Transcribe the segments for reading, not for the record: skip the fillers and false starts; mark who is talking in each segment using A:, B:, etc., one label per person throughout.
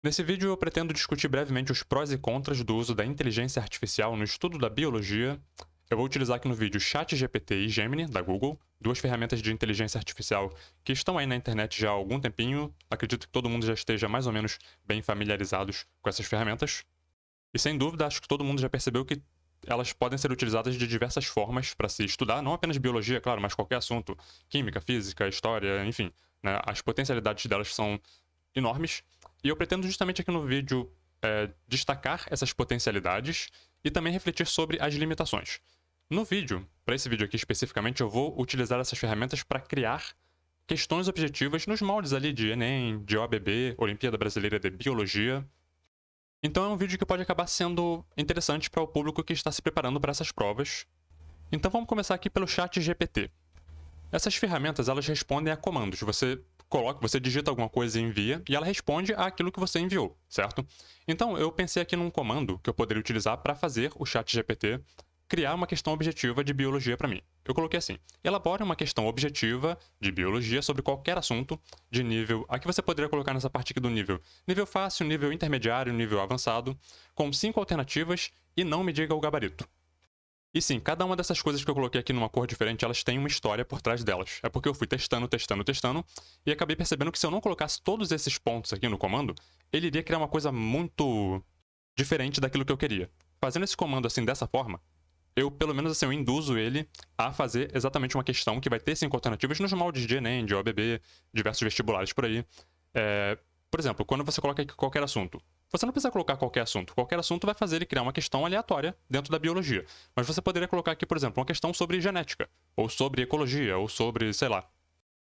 A: Nesse vídeo eu pretendo discutir brevemente os prós e contras do uso da inteligência artificial no estudo da biologia. Eu vou utilizar aqui no vídeo ChatGPT e Gemini, da Google, duas ferramentas de inteligência artificial que estão aí na internet já há algum tempinho. Acredito que todo mundo já esteja mais ou menos bem familiarizados com essas ferramentas. E sem dúvida, acho que todo mundo já percebeu que elas podem ser utilizadas de diversas formas para se estudar, não apenas biologia, claro, mas qualquer assunto, química, física, história, enfim, né? As potencialidades delas são enormes. E eu pretendo justamente aqui no vídeo destacar essas potencialidades e também refletir sobre as limitações. No vídeo, para esse vídeo aqui especificamente, eu vou utilizar essas ferramentas para criar questões objetivas nos moldes ali de Enem, de OABB, Olimpíada Brasileira de Biologia. Então é um vídeo que pode acabar sendo interessante para o público que está se preparando para essas provas. Então vamos começar aqui pelo ChatGPT. Essas ferramentas, elas respondem a comandos. Você digita alguma coisa e envia, e ela responde àquilo que você enviou, certo? Então, eu pensei aqui num comando que eu poderia utilizar para fazer o ChatGPT criar uma questão objetiva de biologia para mim. Eu coloquei assim: elabore uma questão objetiva de biologia sobre qualquer assunto de nível. Aqui você poderia colocar nessa parte aqui do nível fácil, nível intermediário, nível avançado, com 5 alternativas e não me diga o gabarito. E sim, cada uma dessas coisas que eu coloquei aqui numa cor diferente, elas têm uma história por trás delas. É porque eu fui testando, e acabei percebendo que se eu não colocasse todos esses pontos aqui no comando, ele iria criar uma coisa muito diferente daquilo que eu queria. Fazendo esse comando assim, dessa forma, eu, pelo menos assim, eu induzo ele a fazer exatamente uma questão que vai ter 5 alternativas nos moldes de Enem, de OABB, diversos vestibulares por aí. Por exemplo, quando você coloca aqui qualquer assunto, você não precisa colocar qualquer assunto. Qualquer assunto vai fazer ele criar uma questão aleatória dentro da biologia. Mas você poderia colocar aqui, por exemplo, uma questão sobre genética, ou sobre ecologia, ou sobre, sei lá,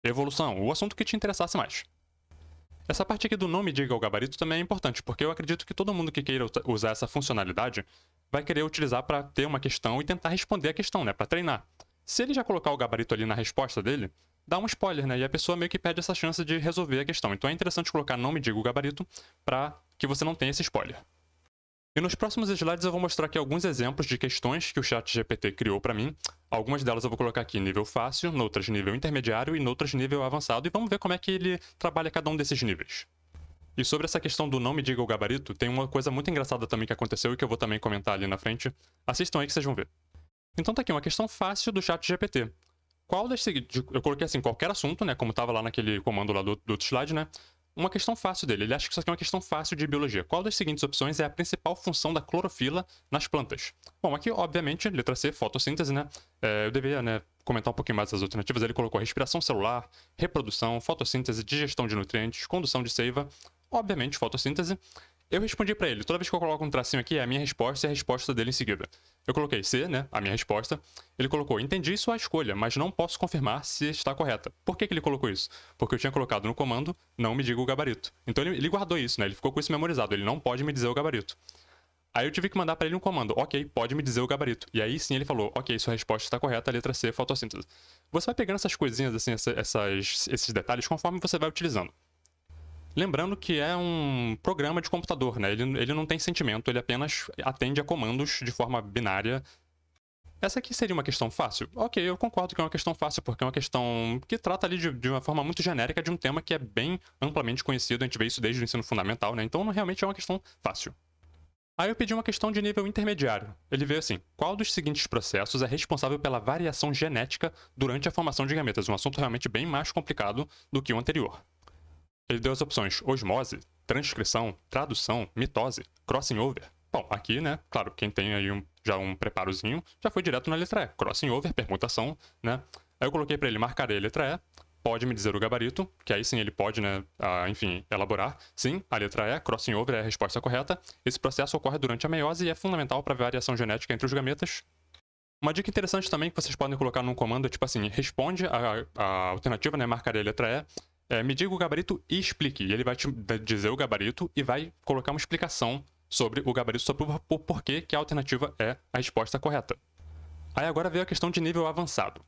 A: evolução, o assunto que te interessasse mais. Essa parte aqui do não me diga o gabarito também é importante, porque eu acredito que todo mundo que queira usar essa funcionalidade vai querer utilizar para ter uma questão e tentar responder a questão, né, para treinar. Se ele já colocar o gabarito ali na resposta dele, dá um spoiler, né, e a pessoa meio que perde essa chance de resolver a questão. Então é interessante colocar não me diga o gabarito para que você não tenha esse spoiler. E nos próximos slides eu vou mostrar aqui alguns exemplos de questões que o ChatGPT criou para mim. Algumas delas eu vou colocar aqui em nível fácil, noutras nível intermediário e noutras nível avançado, e vamos ver como é que ele trabalha cada um desses níveis. E sobre essa questão do não me diga o gabarito, tem uma coisa muito engraçada também que aconteceu e que eu vou também comentar ali na frente. Assistam aí que vocês vão ver. Então tá aqui uma questão fácil do ChatGPT. Qual das seguintes... Eu coloquei assim, qualquer assunto, né, como estava lá naquele comando lá do outro slide, né? Uma questão fácil dele. Ele acha que isso aqui é uma questão fácil de biologia. Qual das seguintes opções é a principal função da clorofila nas plantas? Bom, aqui, obviamente, letra C, fotossíntese, né? Eu deveria, né, comentar um pouquinho mais das alternativas. Ele colocou respiração celular, reprodução, fotossíntese, digestão de nutrientes, condução de seiva, obviamente, fotossíntese. Eu respondi para ele. Toda vez que eu coloco um tracinho aqui, é a minha resposta e a resposta dele em seguida. Eu coloquei C, né? A minha resposta. Ele colocou: entendi sua escolha, mas não posso confirmar se está correta. Por que ele colocou isso? Porque eu tinha colocado no comando não me diga o gabarito. Então ele guardou isso, né? Ele ficou com isso memorizado. Ele não pode me dizer o gabarito. Aí eu tive que mandar para ele um comando: ok, pode me dizer o gabarito. E aí sim ele falou: ok, sua resposta está correta, letra C, fotossíntese. Você vai pegando essas coisinhas, assim, esses detalhes conforme você vai utilizando. Lembrando que é um programa de computador, né? Ele não tem sentimento, ele apenas atende a comandos de forma binária. Essa aqui seria uma questão fácil? Ok, eu concordo que é uma questão fácil, porque é uma questão que trata ali de uma forma muito genérica de um tema que é bem amplamente conhecido, a gente vê isso desde o ensino fundamental, né? Então realmente é uma questão fácil. Aí eu pedi uma questão de nível intermediário. Ele veio assim: qual dos seguintes processos é responsável pela variação genética durante a formação de gametas? Um assunto realmente bem mais complicado do que o anterior. Ele deu as opções osmose, transcrição, tradução, mitose, crossing over. Bom, aqui, né, claro, quem tem aí já um preparozinho, já foi direto na letra E. Crossing over, permutação, né? Aí eu coloquei para ele: marcarei a letra E, pode me dizer o gabarito, que aí sim ele pode, né, enfim, elaborar. Sim, a letra E, crossing over é a resposta correta. Esse processo ocorre durante a meiose e é fundamental para a variação genética entre os gametas. Uma dica interessante também que vocês podem colocar num comando é tipo assim: responde a alternativa, né, marcarei a letra E, me diga o gabarito e explique. E ele vai te dizer o gabarito e vai colocar uma explicação sobre o gabarito, sobre o porquê que a alternativa é a resposta correta. Aí agora veio a questão de nível avançado.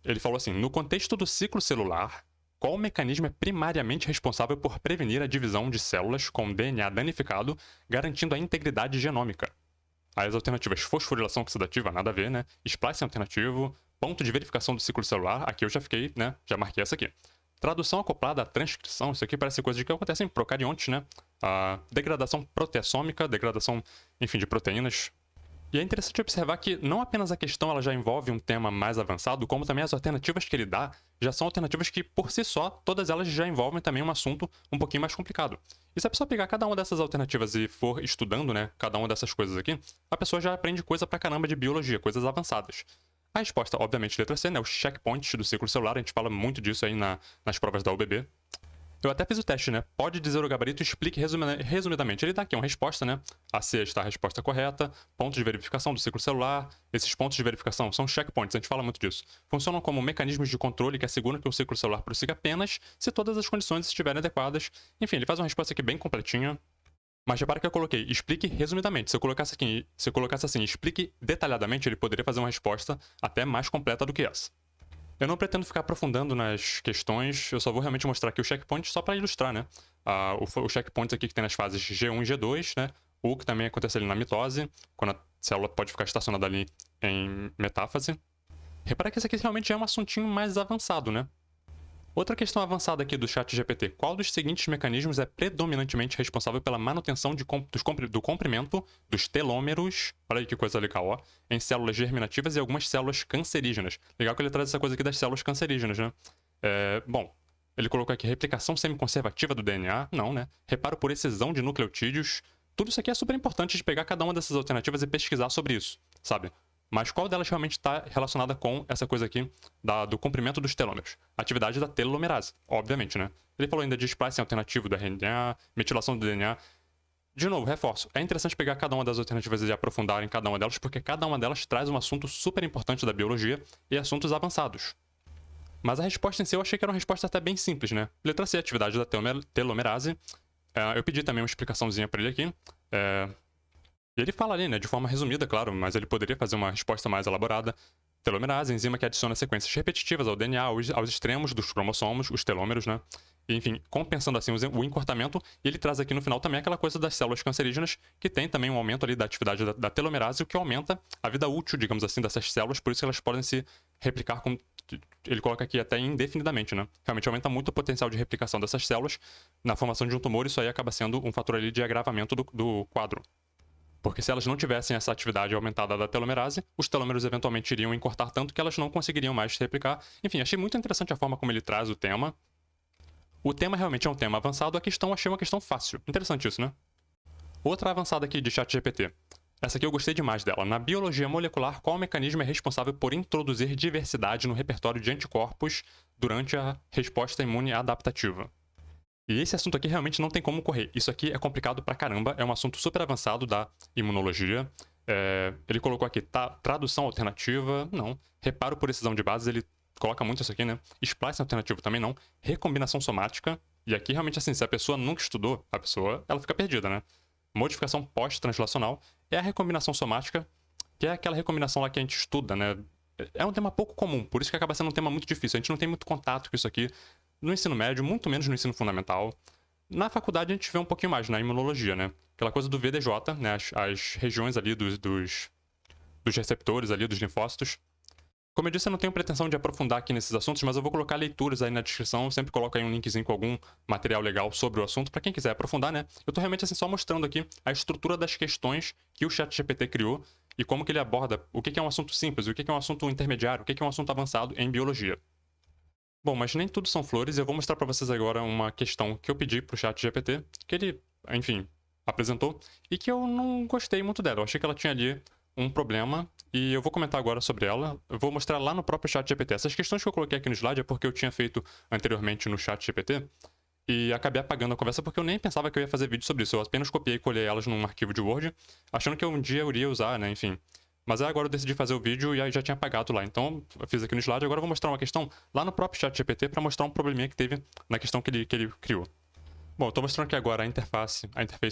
A: Ele falou assim: no contexto do ciclo celular, qual mecanismo é primariamente responsável por prevenir a divisão de células com DNA danificado, garantindo a integridade genômica? Aí as alternativas: fosforilação oxidativa, nada a ver, né? Splicing alternativo, ponto de verificação do ciclo celular, aqui eu já fiquei, né? Já marquei essa aqui. Tradução acoplada à transcrição, isso aqui parece coisa de que acontece em procariontes, né? a degradação proteassômica, degradação, enfim, de proteínas. E é interessante observar que não apenas a questão ela já envolve um tema mais avançado, como também as alternativas que ele dá já são alternativas que, por si só, todas elas já envolvem também um assunto um pouquinho mais complicado. E se a pessoa pegar cada uma dessas alternativas e for estudando, né, cada uma dessas coisas aqui, a pessoa já aprende coisa pra caramba de biologia, coisas avançadas. A resposta, obviamente, letra C, né, os checkpoints do ciclo celular, a gente fala muito disso aí nas provas da UBB. Eu até fiz o teste, né? Pode dizer o gabarito, explique resumidamente. Ele dá aqui uma resposta, né? A C está a resposta correta, pontos de verificação do ciclo celular. Esses pontos de verificação são checkpoints, a gente fala muito disso. Funcionam como mecanismos de controle que asseguram que o ciclo celular prossiga apenas se todas as condições estiverem adequadas. Enfim, ele faz uma resposta aqui bem completinha. Mas repara que eu coloquei, explique resumidamente. Se eu colocasse assim, explique detalhadamente, ele poderia fazer uma resposta até mais completa do que essa. Eu não pretendo ficar aprofundando nas questões, eu só vou realmente mostrar aqui o checkpoint só para ilustrar, né? O checkpoint aqui que tem nas fases G1 e G2, né? O que também acontece ali na mitose, quando a célula pode ficar estacionada ali em metáfase. Repara que esse aqui realmente é um assuntinho mais avançado, né? Outra questão avançada aqui do ChatGPT. Qual dos seguintes mecanismos é predominantemente responsável pela manutenção do comprimento dos telômeros, olha aí que coisa legal, ó, em células germinativas e algumas células cancerígenas? Legal que ele traz essa coisa aqui das células cancerígenas, né? Bom, ele colocou aqui replicação semiconservativa do DNA, não, né? Reparo por excisão de nucleotídeos. Tudo isso aqui é super importante de pegar cada uma dessas alternativas e pesquisar sobre isso, sabe? Mas qual delas realmente está relacionada com essa coisa aqui do comprimento dos telômeros? A atividade da telomerase, obviamente, né? Ele falou ainda de splicing alternativo do RNA, metilação do DNA. De novo, reforço, é interessante pegar cada uma das alternativas e aprofundar em cada uma delas, porque cada uma delas traz um assunto super importante da biologia e assuntos avançados. Mas a resposta em si eu achei que era uma resposta até bem simples, né? Letra C, atividade da telomerase. Eu pedi também uma explicaçãozinha para ele aqui. E ele fala ali, né, de forma resumida, claro, mas ele poderia fazer uma resposta mais elaborada. Telomerase, enzima que adiciona sequências repetitivas ao DNA, aos extremos dos cromossomos, os telômeros, né? E, enfim, compensando assim o encurtamento. E ele traz aqui no final também aquela coisa das células cancerígenas, que tem também um aumento ali da atividade da telomerase, o que aumenta a vida útil, digamos assim, dessas células, por isso que elas podem se replicar com... Ele coloca aqui até indefinidamente, né? Realmente aumenta muito o potencial de replicação dessas células. Na formação de um tumor, isso aí acaba sendo um fator ali de agravamento do quadro. Porque se elas não tivessem essa atividade aumentada da telomerase, os telômeros eventualmente iriam encurtar tanto que elas não conseguiriam mais se replicar. Enfim, achei muito interessante a forma como ele traz o tema. O tema realmente é um tema avançado, a questão achei uma questão fácil. Interessante isso, né? Outra avançada aqui de ChatGPT. Essa aqui eu gostei demais dela. Na biologia molecular, qual mecanismo é responsável por introduzir diversidade no repertório de anticorpos durante a resposta imune adaptativa? E esse assunto aqui realmente não tem como correr. Isso aqui é complicado pra caramba, é um assunto super avançado da imunologia. Ele colocou aqui tradução alternativa, não. Reparo por excisão de bases, ele coloca muito isso aqui, né? Splicing alternativo também não. Recombinação somática. E aqui realmente assim, se a pessoa nunca estudou, ela fica perdida, né? Modificação pós-translacional é a recombinação somática, que é aquela recombinação lá que a gente estuda, né? É um tema pouco comum, por isso que acaba sendo um tema muito difícil. A gente não tem muito contato com isso aqui no ensino médio, muito menos no ensino fundamental. Na faculdade a gente vê um pouquinho mais, na imunologia, né? Aquela coisa do VDJ, né? As regiões ali dos receptores ali, dos linfócitos. Como eu disse, eu não tenho pretensão de aprofundar aqui nesses assuntos, mas eu vou colocar leituras aí na descrição. Eu sempre coloco aí um linkzinho com algum material legal sobre o assunto, para quem quiser aprofundar, né? Eu tô realmente assim só mostrando aqui a estrutura das questões que o ChatGPT criou e como que ele aborda o que é um assunto simples, o que é um assunto intermediário, o que é um assunto avançado em biologia. Bom, mas nem tudo são flores, eu vou mostrar para vocês agora uma questão que eu pedi pro ChatGPT, que ele, enfim, apresentou, e que eu não gostei muito dela. Eu achei que ela tinha ali um problema, e eu vou comentar agora sobre ela. Eu vou mostrar lá no próprio ChatGPT. Essas questões que eu coloquei aqui no slide é porque eu tinha feito anteriormente no ChatGPT, e acabei apagando a conversa porque eu nem pensava que eu ia fazer vídeo sobre isso. Eu apenas copiei e colei elas num arquivo de Word, achando que um dia eu iria usar, né, enfim. Mas aí agora eu decidi fazer o vídeo e aí já tinha apagado lá. Então eu fiz aqui no slide, agora eu vou mostrar uma questão lá no próprio ChatGPT para mostrar um probleminha que teve na questão que ele criou. Bom, eu estou mostrando aqui agora a interface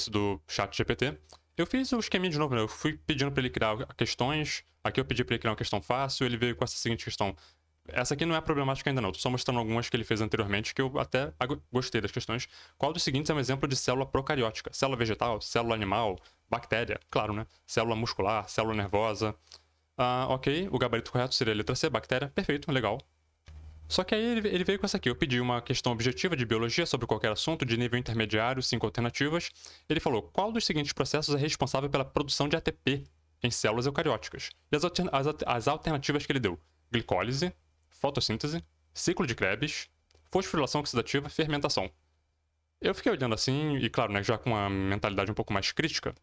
A: do ChatGPT. Eu fiz o esqueminha de novo, né? Eu fui pedindo para ele criar questões. Aqui eu pedi para ele criar uma questão fácil, ele veio com essa seguinte questão. Essa aqui não é problemática ainda não, tô só mostrando algumas que ele fez anteriormente, que eu até gostei das questões. Qual dos seguintes é um exemplo de célula procariótica? Célula vegetal, célula animal, bactéria, claro, né? Célula muscular, célula nervosa. Ok, o gabarito correto seria a letra C, bactéria. Perfeito, legal. Só que aí ele veio com essa aqui. Eu pedi uma questão objetiva de biologia sobre qualquer assunto, de nível intermediário, 5 alternativas. Ele falou, qual dos seguintes processos é responsável pela produção de ATP em células eucarióticas? E as alternativas que ele deu. Glicólise, fotossíntese, ciclo de Krebs, fosforilação oxidativa, fermentação. Eu fiquei olhando assim, e claro, né, já com uma mentalidade um pouco mais crítica.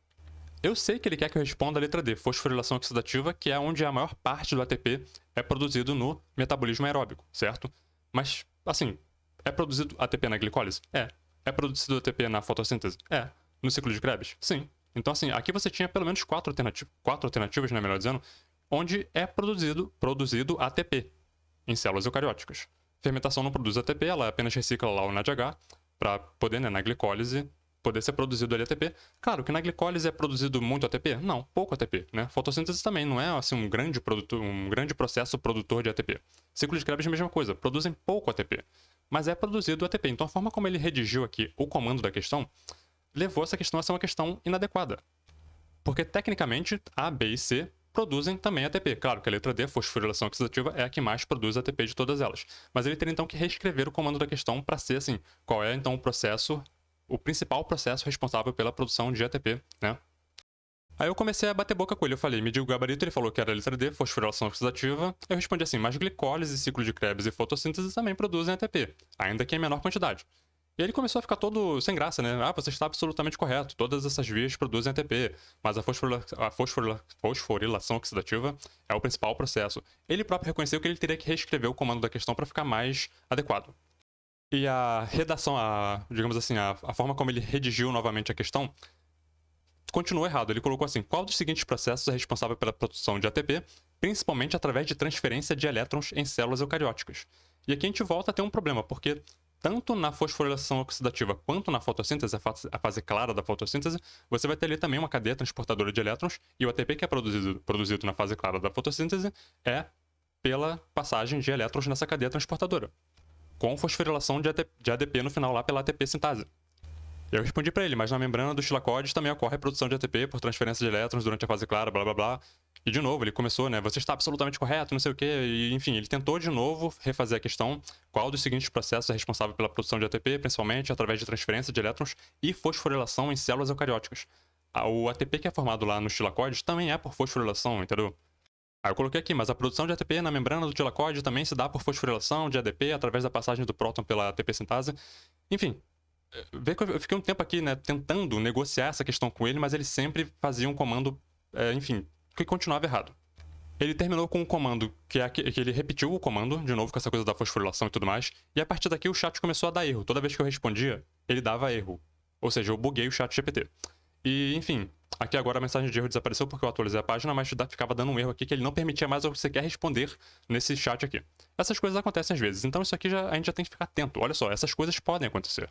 A: Eu sei que ele quer que eu responda a letra D, fosforilação oxidativa, que é onde a maior parte do ATP é produzido no metabolismo aeróbico, certo? Mas, assim, é produzido ATP na glicólise? É. É produzido ATP na fotossíntese? É. No ciclo de Krebs? Sim. Então, assim, aqui você tinha pelo menos quatro alternativas, né, melhor dizendo, onde é produzido ATP em células eucarióticas. Fermentação não produz ATP, ela apenas recicla lá o NADH para poder, né, na glicólise, poder ser produzido ali ATP. Claro que na glicólise é produzido muito ATP? Não, pouco ATP, né? Fotossíntese também não é assim um grande processo produtor de ATP. Ciclo de Krebs é a mesma coisa, produzem pouco ATP, mas é produzido ATP. Então a forma como ele redigiu aqui o comando da questão levou essa questão a ser uma questão inadequada. Porque tecnicamente A, B e C produzem também ATP. Claro que a letra D, fosforilação oxidativa, é a que mais produz ATP de todas elas. Mas ele teria então que reescrever o comando da questão para ser assim, qual é então o principal processo responsável pela produção de ATP, né? Aí eu comecei a bater boca com ele, eu falei, mediu o gabarito, ele falou que era a letra D, fosforilação oxidativa. Eu respondi assim, mas glicólise, ciclo de Krebs e fotossíntese também produzem ATP, ainda que em menor quantidade. E ele começou a ficar todo sem graça, né? Ah, você está absolutamente correto, todas essas vias produzem ATP, mas a fosforilação oxidativa é o principal processo. Ele próprio reconheceu que ele teria que reescrever o comando da questão para ficar mais adequado. E a redação, digamos assim, a forma como ele redigiu novamente a questão continuou errado. Ele colocou assim, qual dos seguintes processos é responsável pela produção de ATP, principalmente através de transferência de elétrons em células eucarióticas? E aqui a gente volta a ter um problema, porque tanto na fosforilação oxidativa quanto na fotossíntese, a fase clara da fotossíntese, você vai ter ali também uma cadeia transportadora de elétrons, e o ATP que é produzido na fase clara da fotossíntese é pela passagem de elétrons nessa cadeia transportadora, com fosforilação de ADP no final lá pela ATP sintase. Eu respondi para ele, mas na membrana dos tilacoides também ocorre a produção de ATP por transferência de elétrons durante a fase clara, blá blá blá. E de novo, ele começou, né? Você está absolutamente correto, não sei o quê. E, enfim, ele tentou de novo refazer a questão. Qual dos seguintes processos é responsável pela produção de ATP, principalmente através de transferência de elétrons e fosforilação em células eucarióticas? O ATP que é formado lá nos tilacoides também é por fosforilação, entendeu? Aí eu coloquei aqui, mas a produção de ATP na membrana do tilacoide também se dá por fosforilação de ADP através da passagem do próton pela ATP sintase. Enfim, vê que eu fiquei um tempo aqui, né, tentando negociar essa questão com ele, mas ele sempre fazia um comando, enfim, que continuava errado. Ele terminou com um comando que ele repetiu o comando, de novo com essa coisa da fosforilação e tudo mais, e a partir daqui o chat começou a dar erro. Toda vez que eu respondia, ele dava erro. Ou seja, eu buguei o chat GPT. E, enfim, aqui agora a mensagem de erro desapareceu porque eu atualizei a página, mas ficava dando um erro aqui que ele não permitia mais você quer responder nesse chat aqui. Essas coisas acontecem às vezes, então isso aqui a gente já tem que ficar atento. Olha só, essas coisas podem acontecer.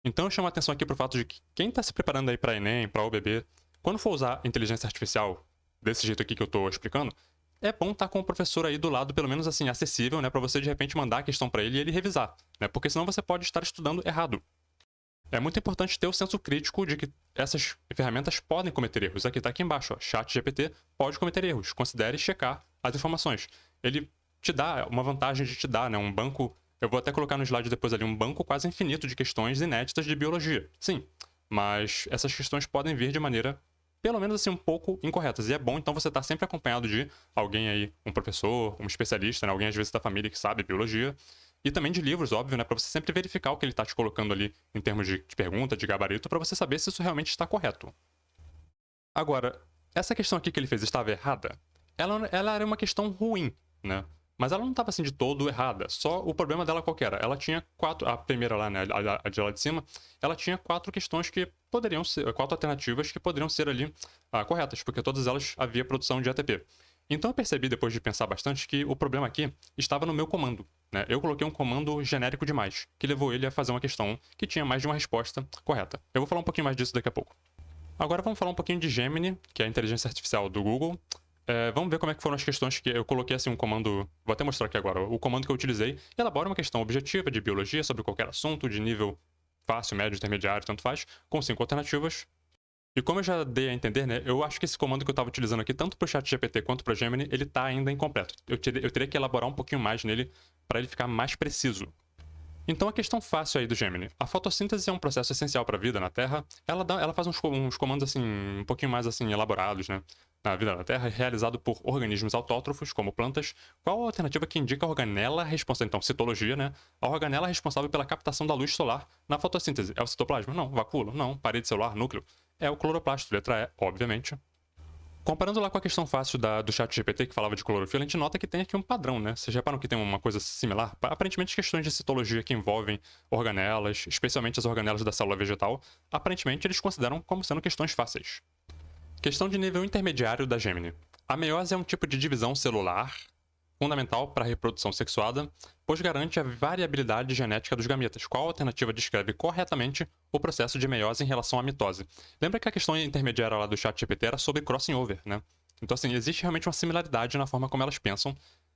A: Então eu chamo a atenção aqui pro fato de que quem está se preparando aí para Enem, para OBB, quando for usar inteligência artificial desse jeito aqui que eu estou explicando, é bom estar com o professor aí do lado, pelo menos assim, acessível, né, para você de repente mandar a questão para ele e ele revisar, né, porque senão você pode estar estudando errado. É muito importante ter o senso crítico de que essas ferramentas podem cometer erros. Aqui está aqui embaixo, ó, ChatGPT pode cometer erros. Considere checar as informações. Ele te dá uma vantagem de te dar, né, um banco. Eu vou até colocar no slide depois ali um banco quase infinito de questões inéditas de biologia. Sim, mas essas questões podem vir de maneira, pelo menos assim, um pouco incorretas. E é bom, então, você estar sempre acompanhado de alguém aí, um professor, um especialista, né, alguém às vezes da família que sabe biologia. E também de livros, óbvio, né? Para você sempre verificar o que ele está te colocando ali em termos de pergunta, de gabarito, para você saber se isso realmente está correto. Agora, essa questão aqui que ele fez estava errada? Ela era uma questão ruim, né? Mas ela não estava assim de todo errada. Só o problema dela qual que era? Ela tinha a primeira lá, né? A de lá de cima, ela tinha quatro questões que poderiam ser, quatro alternativas que poderiam ser ali corretas, porque todas elas havia produção de ATP. Então eu percebi, depois de pensar bastante, que o problema aqui estava no meu comando, né? Eu coloquei um comando genérico demais, que levou ele a fazer uma questão que tinha mais de uma resposta correta. Eu vou falar um pouquinho mais disso daqui a pouco. Agora vamos falar um pouquinho de Gemini, que é a inteligência artificial do Google. Vamos ver como é que foram as questões que eu coloquei assim um comando. Vou até mostrar aqui agora. O comando que eu utilizei elabora uma questão objetiva de biologia sobre qualquer assunto, de nível fácil, médio, intermediário, tanto faz, com 5 alternativas. E como eu já dei a entender, né, eu acho que esse comando que eu estava utilizando aqui, tanto para o ChatGPT quanto para o Gemini, ele está ainda incompleto. Eu teria que elaborar um pouquinho mais nele para ele ficar mais preciso. Então a questão fácil aí do Gemini. A fotossíntese é um processo essencial para a vida na Terra. Ela faz uns comandos assim, um pouquinho mais assim elaborados, né? Na vida na Terra, realizado por organismos autótrofos, como plantas. Qual a alternativa que indica a organela responsável? Então, citologia, né? A organela responsável pela captação da luz solar na fotossíntese. É o citoplasma? Não. Vacúolo? Não. Parede celular? Núcleo? É o cloroplasto, letra E, obviamente. Comparando lá com a questão fácil do chat GPT que falava de clorofila, a gente nota que tem aqui um padrão, né? Vocês reparam que tem uma coisa similar? Aparentemente, questões de citologia que envolvem organelas, especialmente as organelas da célula vegetal, aparentemente eles consideram como sendo questões fáceis. Questão de nível intermediário da Gemini. A meiose é um tipo de divisão celular fundamental para a reprodução sexuada, pois garante a variabilidade genética dos gametas. Qual alternativa descreve corretamente o processo de meiose em relação à mitose? Lembra que a questão intermediária lá do ChatGPT era sobre crossing over, né? Então, assim, existe realmente uma similaridade na forma como elas pensam.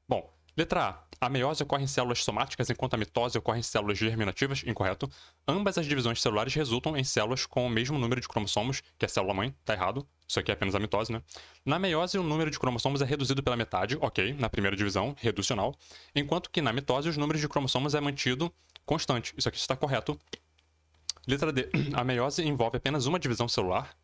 A: Bom, letra A. A meiose ocorre em células somáticas, enquanto a mitose ocorre em células germinativas. Incorreto. Ambas as divisões celulares resultam em células com o mesmo número de cromossomos que a célula-mãe. Tá errado. Isso aqui é apenas a mitose, né? Na meiose, o número de cromossomos é reduzido pela metade, ok, na primeira divisão, reducional, enquanto que na mitose, os números de cromossomos é mantido constante. Isso aqui está correto. Letra D. A meiose envolve apenas uma divisão celular,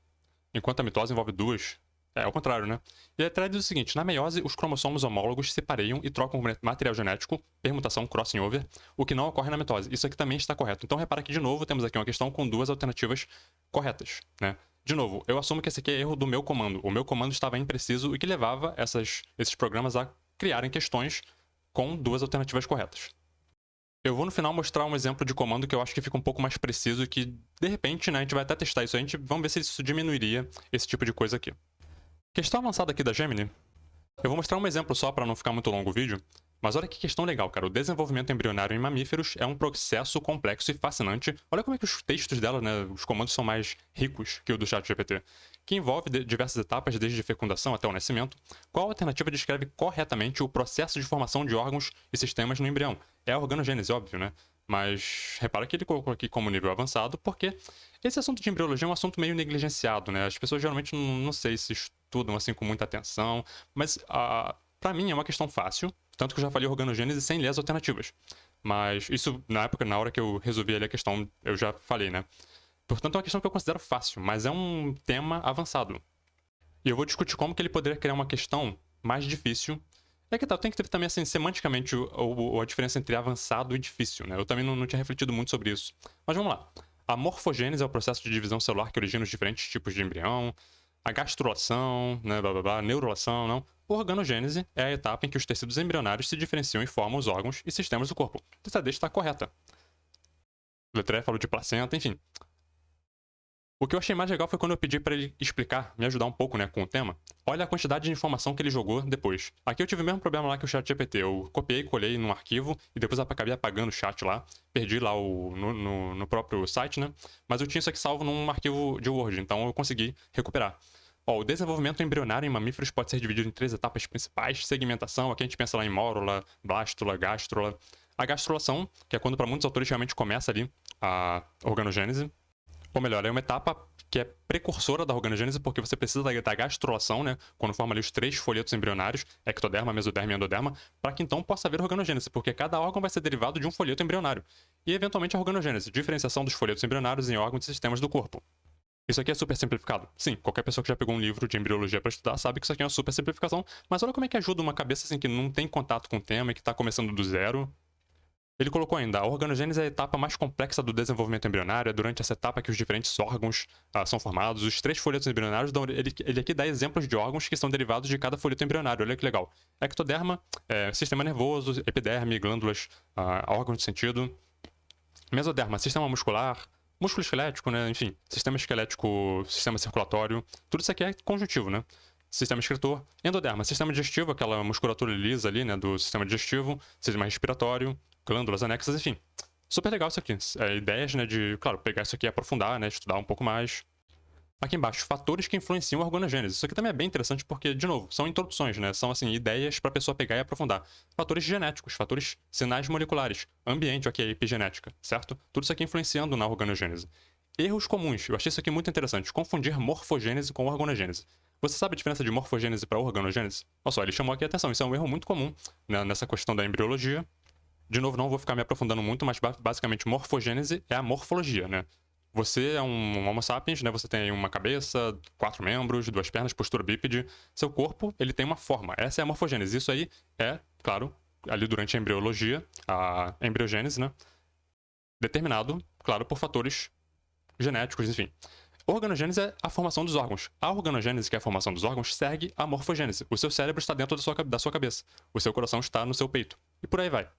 A: enquanto a mitose envolve duas. É ao contrário, né? E a letra D diz o seguinte: na meiose, os cromossomos homólogos se pareiam e trocam material genético, permutação, crossing over, o que não ocorre na mitose. Isso aqui também está correto. Então repara que, de novo, temos aqui uma questão com duas alternativas corretas, né? De novo, eu assumo que esse aqui é erro do meu comando. O meu comando estava impreciso e que levava esses programas a criarem questões com duas alternativas corretas. Eu vou no final mostrar um exemplo de comando que eu acho que fica um pouco mais preciso e que, de repente, né, a gente vai até testar isso. Vamos ver se isso diminuiria esse tipo de coisa aqui. Questão avançada aqui da Gemini. Eu vou mostrar um exemplo só para não ficar muito longo o vídeo. Mas olha que questão legal, cara. O desenvolvimento embrionário em mamíferos é um processo complexo e fascinante. Olha como é que os textos dela, né, os comandos são mais ricos que o do ChatGPT, que envolve diversas etapas desde a fecundação até o nascimento. Qual alternativa descreve corretamente o processo de formação de órgãos e sistemas no embrião? É a organogênese, óbvio, né? Mas repara que ele colocou aqui como nível avançado, porque esse assunto de embriologia é um assunto meio negligenciado, né? As pessoas geralmente não sei se estudam assim com muita atenção, mas para mim é uma questão fácil, tanto que eu já falei organogênese sem ler as alternativas. Mas isso, na época, na hora que eu resolvi ali a questão, eu já falei, né? Portanto, é uma questão que eu considero fácil, mas é um tema avançado. E eu vou discutir como que ele poderia criar uma questão mais difícil. É que tal, tem que ter também, assim, semanticamente a diferença entre avançado e difícil, né? Eu também não tinha refletido muito sobre isso. Mas vamos lá. A morfogênese é o processo de divisão celular que origina os diferentes tipos de embrião. A gastrulação, né, blá, blá, blá, neurulação, não. Organogênese é a etapa em que os tecidos embrionários se diferenciam e formam os órgãos e sistemas do corpo. A letra D está correta. A letra E falou de placenta, enfim. O que eu achei mais legal foi quando eu pedi para ele explicar, me ajudar um pouco, né, com o tema. Olha a quantidade de informação que ele jogou depois. Aqui eu tive o mesmo problema lá que o ChatGPT. Eu copiei, colei num arquivo e depois acabei apagando o chat lá. Perdi lá no próprio site, né? Mas eu tinha isso aqui salvo num arquivo de Word, então eu consegui recuperar. Ó, o desenvolvimento embrionário em mamíferos pode ser dividido em três etapas principais: segmentação, aqui a gente pensa lá em mórula, blástula, gástrula. A gastrulação, que é quando para muitos autores realmente começa ali a organogênese. Ou melhor, é uma etapa que é precursora da organogênese, porque você precisa da gastrulação, né, quando forma ali os três folhetos embrionários, ectoderma, mesoderma e endoderma, para que então possa haver organogênese, porque cada órgão vai ser derivado de um folheto embrionário. E, eventualmente, a organogênese, diferenciação dos folhetos embrionários em órgãos e sistemas do corpo. Isso aqui é super simplificado? Sim, qualquer pessoa que já pegou um livro de embriologia para estudar sabe que isso aqui é uma super simplificação, mas olha como é que ajuda uma cabeça assim que não tem contato com o tema e que está começando do zero. Ele colocou ainda: a organogênese é a etapa mais complexa do desenvolvimento embrionário. É durante essa etapa que os diferentes órgãos são formados. Os três folhetos embrionários, ele aqui dá exemplos de órgãos que são derivados de cada folheto embrionário. Olha que legal. Ectoderma, sistema nervoso, epiderme, glândulas, órgãos de sentido. Mesoderma, sistema muscular, músculo esquelético, né? Enfim, sistema esquelético, sistema circulatório. Tudo isso aqui é conjuntivo, né? Sistema excretor. Endoderma, sistema digestivo, aquela musculatura lisa ali, né, do sistema digestivo. Sistema respiratório, glândulas anexas, enfim. Super legal isso aqui. Ideias, né, de, claro, pegar isso aqui e aprofundar, né, estudar um pouco mais. Aqui embaixo, fatores que influenciam a organogênese. Isso aqui também é bem interessante porque, de novo, são introduções, né? São, assim, ideias para a pessoa pegar e aprofundar. Fatores genéticos, sinais moleculares, ambiente, ok, epigenética, certo? Tudo isso aqui influenciando na organogênese. Erros comuns. Eu achei isso aqui muito interessante. Confundir morfogênese com organogênese. Você sabe a diferença de morfogênese para organogênese? Olha só, ele chamou aqui a atenção. Isso é um erro muito comum, né, nessa questão da embriologia. De novo, não vou ficar me aprofundando muito, mas basicamente morfogênese é a morfologia, né? Você é um Homo sapiens, né? Você tem uma cabeça, 4 membros, 2 pernas, postura bípede. Seu corpo, ele tem uma forma. Essa é a morfogênese. Isso aí é, claro, ali durante a embriologia, a embriogênese, né? Determinado, claro, por fatores genéticos, enfim. Organogênese é a formação dos órgãos. A organogênese, que é a formação dos órgãos, segue a morfogênese. O seu cérebro está dentro da sua cabeça. O seu coração está no seu peito. E por aí vai.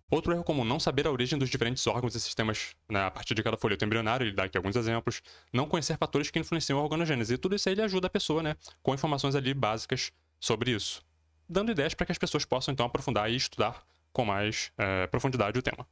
A: Outro erro comum, não saber a origem dos diferentes órgãos e sistemas, né, a partir de cada folheto embrionário, ele dá aqui alguns exemplos. Não conhecer fatores que influenciam a organogênese. E tudo isso aí ele ajuda a pessoa, né, com informações ali básicas sobre isso. Dando ideias para que as pessoas possam, então, aprofundar e estudar com mais profundidade o tema.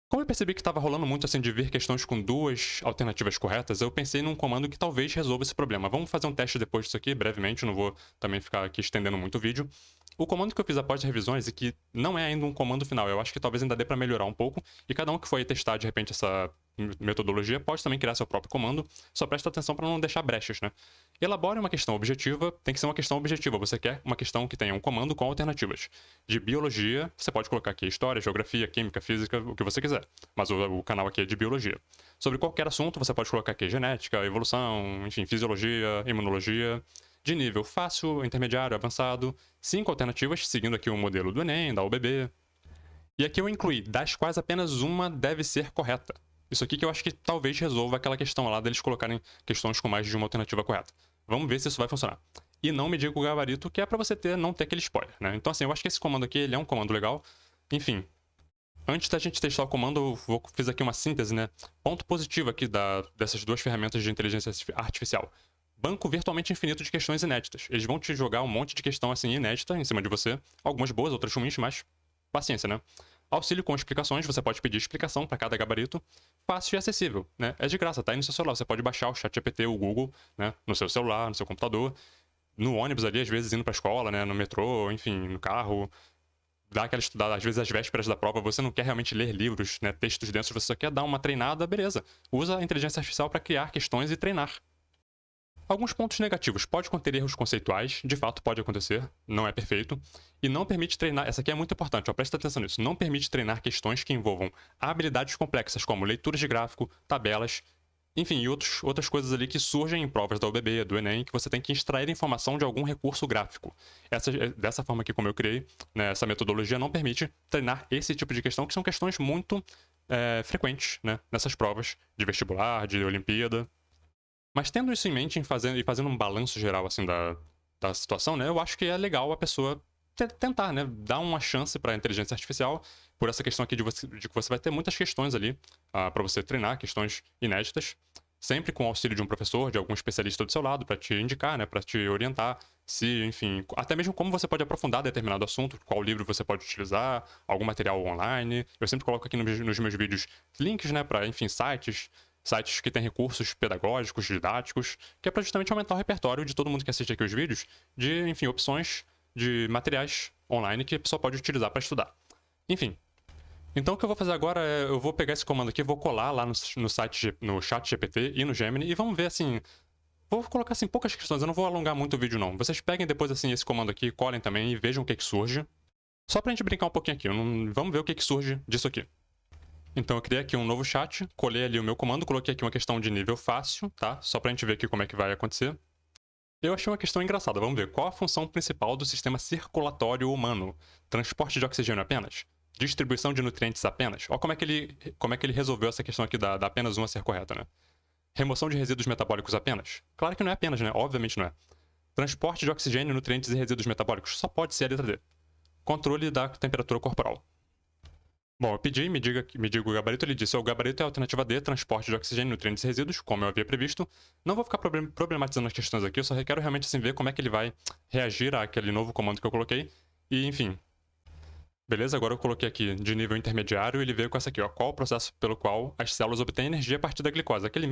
A: Como eu percebi que estava rolando muito assim de ver questões com 2 alternativas corretas, eu pensei num comando que talvez resolva esse problema. Vamos fazer um teste depois disso aqui, brevemente, não vou também ficar aqui estendendo muito o vídeo. O comando que eu fiz após as revisões, e que não é ainda um comando final, eu acho que talvez ainda dê para melhorar um pouco, e cada um que for testar de repente essa metodologia pode também criar seu próprio comando, só presta atenção para não deixar brechas, né? Elabore uma questão objetiva, tem que ser uma questão objetiva, você quer uma questão que tenha um comando com alternativas. De biologia, você pode colocar aqui história, geografia, química, física, o que você quiser, mas o canal aqui é de biologia. Sobre qualquer assunto, você pode colocar aqui genética, evolução, enfim, fisiologia, imunologia, de nível fácil, intermediário, avançado, 5 alternativas, seguindo aqui o modelo do Enem, da UBB. E aqui eu incluí, das quais apenas uma deve ser correta. Isso aqui que eu acho que talvez resolva aquela questão lá deles colocarem questões com mais de uma alternativa correta. Vamos ver se isso vai funcionar. E não me diga o gabarito, que é para você não ter aquele spoiler, né? Então assim, eu acho que esse comando aqui, ele é um comando legal. Enfim, antes da gente testar o comando, eu fiz aqui uma síntese, né? Ponto positivo aqui dessas 2 ferramentas de inteligência artificial. Banco virtualmente infinito de questões inéditas. Eles vão te jogar um monte de questão assim inédita em cima de você. Algumas boas, outras ruins, mas paciência, né? Auxílio com explicações, você pode pedir explicação para cada gabarito. Fácil e acessível, né? É de graça, tá aí no seu celular. Você pode baixar o ChatGPT, o Google, né? No seu celular, no seu computador. No ônibus ali, às vezes indo pra escola, né? No metrô, enfim, no carro. Dá aquela estudada, às vezes às vésperas da prova, você não quer realmente ler livros, né? Textos densos, você só quer dar uma treinada, beleza. Usa a inteligência artificial para criar questões e treinar. Alguns pontos negativos. Pode conter erros conceituais, de fato pode acontecer, não é perfeito. E não permite treinar, essa aqui é muito importante, ó, presta atenção nisso, não permite treinar questões que envolvam habilidades complexas como leituras de gráfico, tabelas, enfim, e outras coisas ali que surgem em provas da UBB, do Enem, que você tem que extrair informação de algum recurso gráfico. Dessa forma aqui como eu criei, né, essa metodologia não permite treinar esse tipo de questão, que são questões muito frequentes, né, nessas provas de vestibular, de Olimpíada. Mas tendo isso em mente e fazendo um balanço geral assim da situação, né, eu acho que é legal a pessoa tentar, né, dar uma chance para a inteligência artificial, por essa questão aqui de que você vai ter muitas questões ali para você treinar, questões inéditas, sempre com o auxílio de um professor, de algum especialista do seu lado, para te indicar, né, para te orientar, se, enfim, até mesmo como você pode aprofundar determinado assunto, qual livro você pode utilizar, algum material online. Eu sempre coloco aqui nos meus vídeos links, né, para, enfim, sites que têm recursos pedagógicos, didáticos, que é para justamente aumentar o repertório de todo mundo que assiste aqui os vídeos, de, enfim, opções de materiais online que a pessoa pode utilizar para estudar. Enfim. Então o que eu vou fazer agora é, eu vou pegar esse comando aqui, vou colar lá no chat GPT e no Gemini e vamos ver assim, vou colocar assim poucas questões, eu não vou alongar muito o vídeo não. Vocês peguem depois assim esse comando aqui, colhem também e vejam o que surge. Só pra gente brincar um pouquinho aqui, vamos ver o que surge disso aqui. Então eu criei aqui um novo chat, colei ali o meu comando, coloquei aqui uma questão de nível fácil, tá? Só pra gente ver aqui como é que vai acontecer. Eu achei uma questão engraçada, vamos ver. Qual a função principal do sistema circulatório humano? Transporte de oxigênio apenas? Distribuição de nutrientes apenas? Olha como é que ele resolveu essa questão aqui da apenas uma ser correta, né? Remoção de resíduos metabólicos apenas? Claro que não é apenas, né? Obviamente não é. Transporte de oxigênio, nutrientes e resíduos metabólicos? Só pode ser a letra D. Controle da temperatura corporal. Bom, eu pedi, me diga o gabarito, ele disse, o gabarito é a alternativa D, transporte de oxigênio, nutrientes e resíduos, como eu havia previsto. Não vou ficar problematizando as questões aqui, eu só quero realmente assim, ver como é que ele vai reagir àquele novo comando que eu coloquei. E, enfim. Beleza, agora eu coloquei aqui de nível intermediário e ele veio com essa aqui, ó, qual o processo pelo qual as células obtêm energia a partir da glicose. Aquela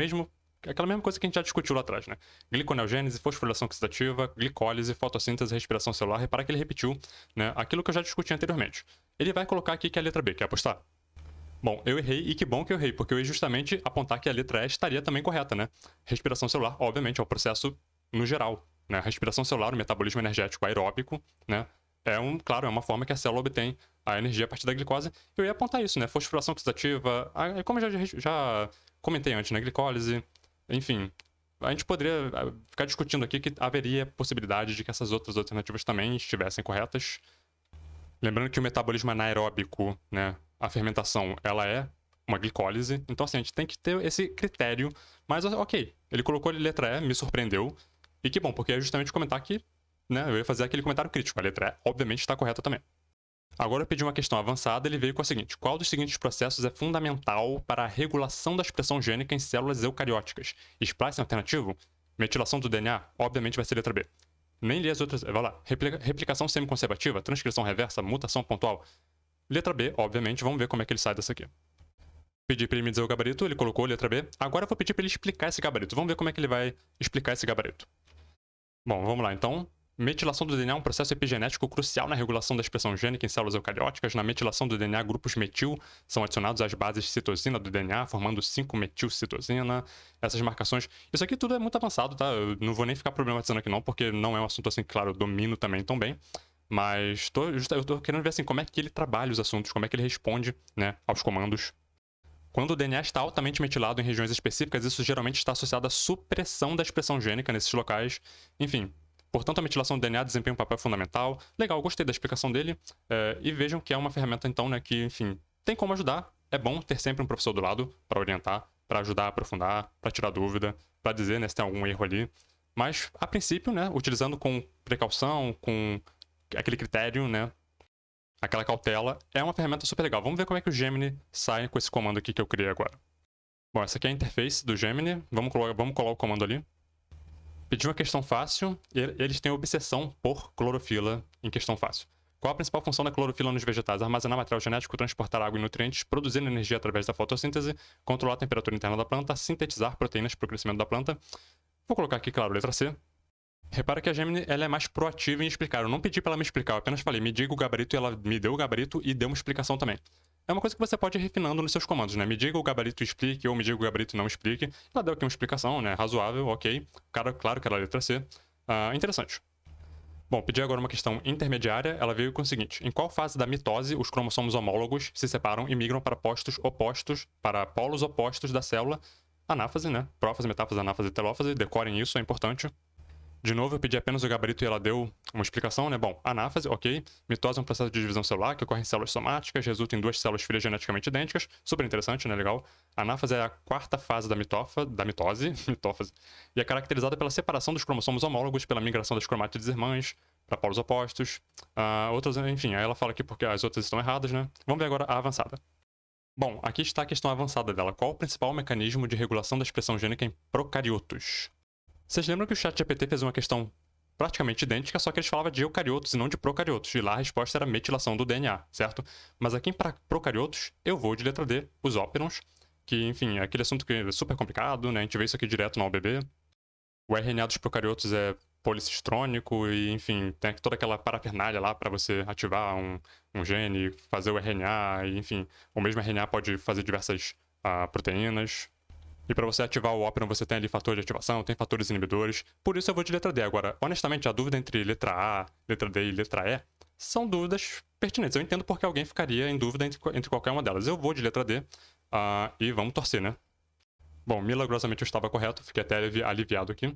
A: mesma coisa que a gente já discutiu lá atrás, né? Gliconeogênese, fosforilação oxidativa, glicólise, fotossíntese, respiração celular. Repara que ele repetiu, né, aquilo que eu já discuti anteriormente. Ele vai colocar aqui que é a letra B, quer apostar? Bom, eu errei e que bom que eu errei, porque eu ia justamente apontar que a letra E estaria também correta, né? Respiração celular, obviamente, é o processo no geral, né? A respiração celular, o metabolismo energético aeróbico, né? Claro, é uma forma que a célula obtém a energia a partir da glicose. Eu ia apontar isso, né? Fosforilação oxidativa, como eu já comentei antes, né? Glicólise, enfim. A gente poderia ficar discutindo aqui que haveria possibilidade de que essas outras alternativas também estivessem corretas. Lembrando que o metabolismo anaeróbico, né, a fermentação, ela é uma glicólise. Então, assim, a gente tem que ter esse critério. Mas, ok, ele colocou a letra E, me surpreendeu. E que bom, porque é justamente comentar que, né, eu ia fazer aquele comentário crítico. A letra E, obviamente, está correta também. Agora eu pedi uma questão avançada, ele veio com a seguinte: qual dos seguintes processos é fundamental para a regulação da expressão gênica em células eucarióticas? Splicing alternativo? Metilação do DNA? Obviamente vai ser letra B. Nem li as outras. Vai lá. Replicação semiconservativa, transcrição reversa, mutação pontual. Letra B, obviamente, vamos ver como é que ele sai dessa aqui. Pedi para ele me dizer o gabarito, ele colocou letra B. Agora eu vou pedir para ele explicar esse gabarito. Vamos ver como é que ele vai explicar esse gabarito. Bom, vamos lá então. Metilação do DNA é um processo epigenético crucial na regulação da expressão gênica em células eucarióticas. Na metilação do DNA, grupos metil são adicionados às bases de citosina do DNA, formando 5-metilcitosina. Essas marcações... Isso aqui tudo é muito avançado, tá? Eu não vou nem ficar problematizando aqui não, porque não é um assunto assim, claro, eu domino também tão bem. Mas eu tô querendo ver assim, como é que ele trabalha os assuntos, como é que ele responde, né, aos comandos. Quando o DNA está altamente metilado em regiões específicas, isso geralmente está associado à supressão da expressão gênica nesses locais. Enfim, portanto, a metilação do DNA desempenha um papel fundamental. Legal, gostei da explicação dele. E vejam que é uma ferramenta, então, né, que, enfim, tem como ajudar. É bom ter sempre um professor do lado para orientar, para ajudar a aprofundar, para tirar dúvida, para dizer, né, se tem algum erro ali. Mas, a princípio, né, utilizando com precaução, com aquele critério, né, aquela cautela, é uma ferramenta super legal. Vamos ver como é que o Gemini sai com esse comando aqui que eu criei agora. Bom, essa aqui é a interface do Gemini. Vamos colar o comando ali. Pedi uma questão fácil, e eles têm obsessão por clorofila em questão fácil. Qual a principal função da clorofila nos vegetais? Armazenar material genético, transportar água e nutrientes, produzir energia através da fotossíntese, controlar a temperatura interna da planta, sintetizar proteínas para o crescimento da planta. Vou colocar aqui, claro, letra C. Repara que a Gemini ela é mais proativa em explicar. Eu não pedi para ela me explicar, eu apenas falei, me diga o gabarito, e ela me deu o gabarito e deu uma explicação também. É uma coisa que você pode ir refinando nos seus comandos, né? Me diga o gabarito e explique, ou me diga o gabarito e não explique. Ela deu aqui uma explicação, né? Razoável, ok. Claro que era a letra C. Interessante. Bom, pedi agora uma questão intermediária. Ela veio com o seguinte: em qual fase da mitose os cromossomos homólogos se separam e migram para polos opostos da célula? Anáfase, né? Prófase, metáfase, anáfase e telófase. Decorem isso, é importante. De novo, eu pedi apenas o gabarito e ela deu uma explicação, né? Bom, anáfase, ok. Mitose é um processo de divisão celular que ocorre em células somáticas, resulta em duas células filhas geneticamente idênticas. Super interessante, né? Legal. Anáfase é a quarta fase da mitose, mitófase, e é caracterizada pela separação dos cromossomos homólogos, pela migração das cromátides irmãs para polos opostos. Enfim, aí ela fala aqui porque as outras estão erradas, né? Vamos ver agora a avançada. Bom, aqui está a questão avançada dela. Qual o principal mecanismo de regulação da expressão gênica em procariotos? Vocês lembram que o ChatGPT fez uma questão praticamente idêntica, só que eles falavam de eucariotos e não de procariotos. E lá a resposta era metilação do DNA, certo? Mas aqui em procariotos, eu vou de letra D, os óperons, que, enfim, é aquele assunto que é super complicado, né? A gente vê isso aqui direto no OBB. O RNA dos procariotos é policistrônico e, enfim, tem toda aquela parafernália lá para você ativar um gene, fazer o RNA, e, enfim, o mesmo RNA pode fazer diversas proteínas. E para você ativar o óperon, você tem ali fator de ativação, tem fatores inibidores. Por isso eu vou de letra D. Agora, honestamente, a dúvida entre letra A, letra D e letra E são dúvidas pertinentes. Eu entendo porque alguém ficaria em dúvida entre qualquer uma delas. Eu vou de letra D e vamos torcer, né? Bom, milagrosamente eu estava correto, fiquei até aliviado aqui.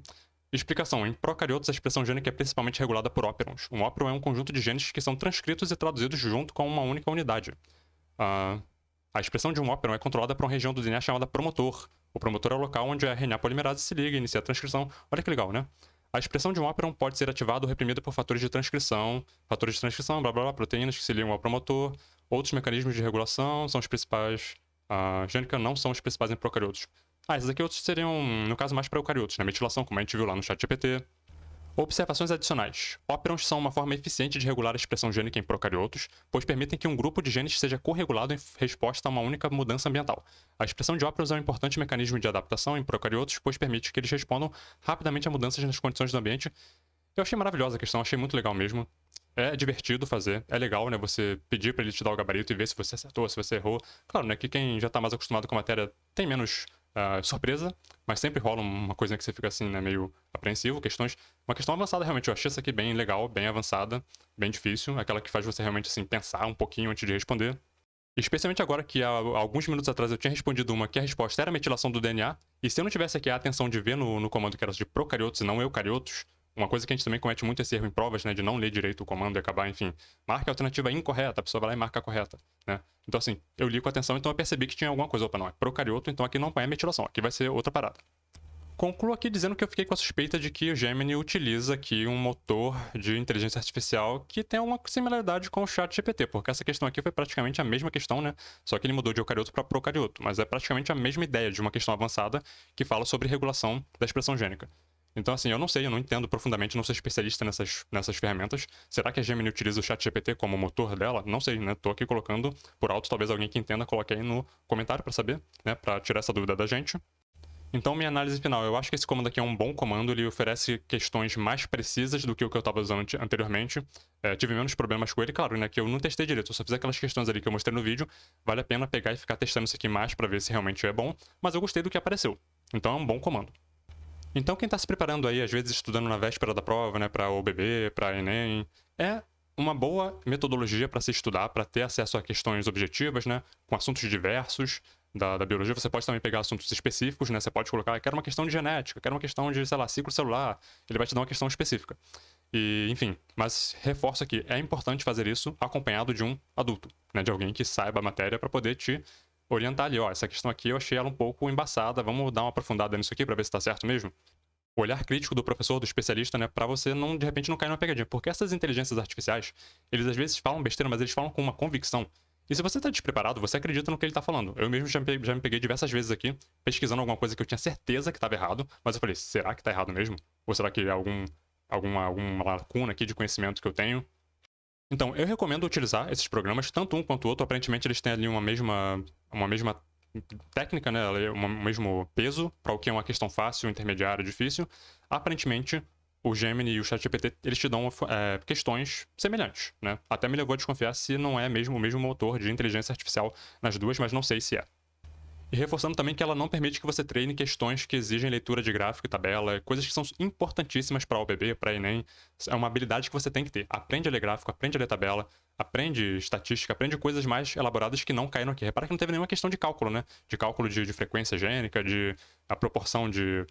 A: Explicação. Em procariotos, a expressão gênica é principalmente regulada por óperons. Um óperon é um conjunto de genes que são transcritos e traduzidos junto com uma única unidade. A expressão de um óperon é controlada por uma região do DNA chamada promotor. O promotor é o local onde a RNA polimerase se liga e inicia a transcrição. Olha que legal, né? A expressão de um óperon pode ser ativada ou reprimida por fatores de transcrição, blá blá blá, proteínas que se ligam ao promotor. Outros mecanismos de regulação são os principais. Gênica não são os principais em procariotos. Esses aqui outros seriam, no caso, mais para eucariotos, né? Metilação, como a gente viu lá no ChatGPT. Observações adicionais. Óperons são uma forma eficiente de regular a expressão gênica em procariotos, pois permitem que um grupo de genes seja corregulado em resposta a uma única mudança ambiental. A expressão de óperons é um importante mecanismo de adaptação em procariotos, pois permite que eles respondam rapidamente a mudanças nas condições do ambiente. Eu achei maravilhosa a questão, achei muito legal mesmo. É divertido fazer, é legal, né? Você pedir para ele te dar o gabarito e ver se você acertou, se você errou. Claro, né? Que quem já tá mais acostumado com a matéria tem menos surpresa, mas sempre rola uma coisinha que você fica assim, né? Meio apreensivo. Uma questão avançada, realmente. Eu achei essa aqui bem legal, bem avançada, bem difícil. Aquela que faz você realmente, assim, pensar um pouquinho antes de responder. Especialmente agora que há alguns minutos atrás eu tinha respondido uma que a resposta era a metilação do DNA, e se eu não tivesse aqui a atenção de ver no comando que era de procariotos e não eucariotos, uma coisa que a gente também comete muito esse erro em provas, né, de não ler direito o comando e acabar, enfim, marca a alternativa incorreta, a pessoa vai lá e marca a correta, né? Então assim, eu li com atenção, então eu percebi que tinha alguma coisa, opa, não, é procarioto, então aqui não é metilação, aqui vai ser outra parada. Concluo aqui dizendo que eu fiquei com a suspeita de que o Gemini utiliza aqui um motor de inteligência artificial que tem uma similaridade com o ChatGPT, porque essa questão aqui foi praticamente a mesma questão, né? Só que ele mudou de eucarioto para procarioto, mas é praticamente a mesma ideia de uma questão avançada que fala sobre regulação da expressão gênica. Então, assim, eu não sei, eu não entendo profundamente, não sou especialista nessas ferramentas. Será que a Gemini utiliza o ChatGPT como motor dela? Não sei, né? Tô aqui colocando por alto, talvez alguém que entenda coloque aí no comentário para saber, né? Para tirar essa dúvida da gente. Então, minha análise final, eu acho que esse comando aqui é um bom comando, ele oferece questões mais precisas do que o que eu estava usando anteriormente. Tive menos problemas com ele, claro, né, que eu não testei direito, eu só fiz aquelas questões ali que eu mostrei no vídeo. Vale a pena pegar e ficar testando isso aqui mais para ver se realmente é bom, mas eu gostei do que apareceu. Então é um bom comando. Então, quem está se preparando aí, às vezes estudando na véspera da prova, né, para OBB, para Enem, é uma boa metodologia para se estudar, para ter acesso a questões objetivas, né, com assuntos diversos da biologia. Você pode também pegar assuntos específicos, né, você pode colocar, quero uma questão de genética, quero uma questão de, sei lá, ciclo celular, ele vai te dar uma questão específica. E, enfim, mas reforço aqui, é importante fazer isso acompanhado de um adulto, né, de alguém que saiba a matéria para poder te orientar ali, ó, essa questão aqui eu achei ela um pouco embaçada, vamos dar uma aprofundada nisso aqui para ver se tá certo mesmo. O olhar crítico do professor, do especialista, né, para você não, de repente, não cair numa pegadinha. Porque essas inteligências artificiais, eles às vezes falam besteira, mas eles falam com uma convicção. E se você tá despreparado, você acredita no que ele tá falando. Eu mesmo já me peguei diversas vezes aqui, pesquisando alguma coisa que eu tinha certeza que estava errado, mas eu falei, será que tá errado mesmo? Ou será que é alguma lacuna aqui de conhecimento que eu tenho? Então, eu recomendo utilizar esses programas, tanto um quanto o outro. Aparentemente, eles têm ali uma mesma técnica, né? O mesmo peso para o que é uma questão fácil, intermediária, difícil. Aparentemente, o Gemini e o ChatGPT, eles te dão questões semelhantes, né? Até me levou a desconfiar se não é mesmo o mesmo motor de inteligência artificial nas duas, mas não sei se é. E reforçando também que ela não permite que você treine questões que exigem leitura de gráfico e tabela, coisas que são importantíssimas para a OBB, para Enem. É uma habilidade que você tem que ter. Aprende a ler gráfico, aprende a ler tabela, aprende estatística, aprende coisas mais elaboradas que não caíram aqui. Repara que não teve nenhuma questão de cálculo, né? De cálculo de frequência gênica, de a proporção de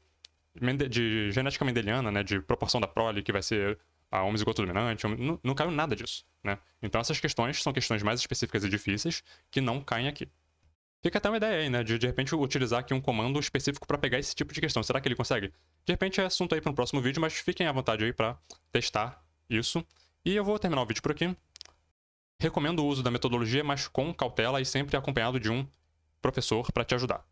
A: genética mendeliana, né? De proporção da prole, que vai ser a homozigoto dominante. Não caiu nada disso, né? Então essas questões são questões mais específicas e difíceis que não caem aqui. Fica até uma ideia aí, né? De repente utilizar aqui um comando específico para pegar esse tipo de questão. Será que ele consegue? De repente é assunto aí para um próximo vídeo, mas fiquem à vontade aí para testar isso. E eu vou terminar o vídeo por aqui. Recomendo o uso da metodologia, mas com cautela e sempre acompanhado de um professor para te ajudar.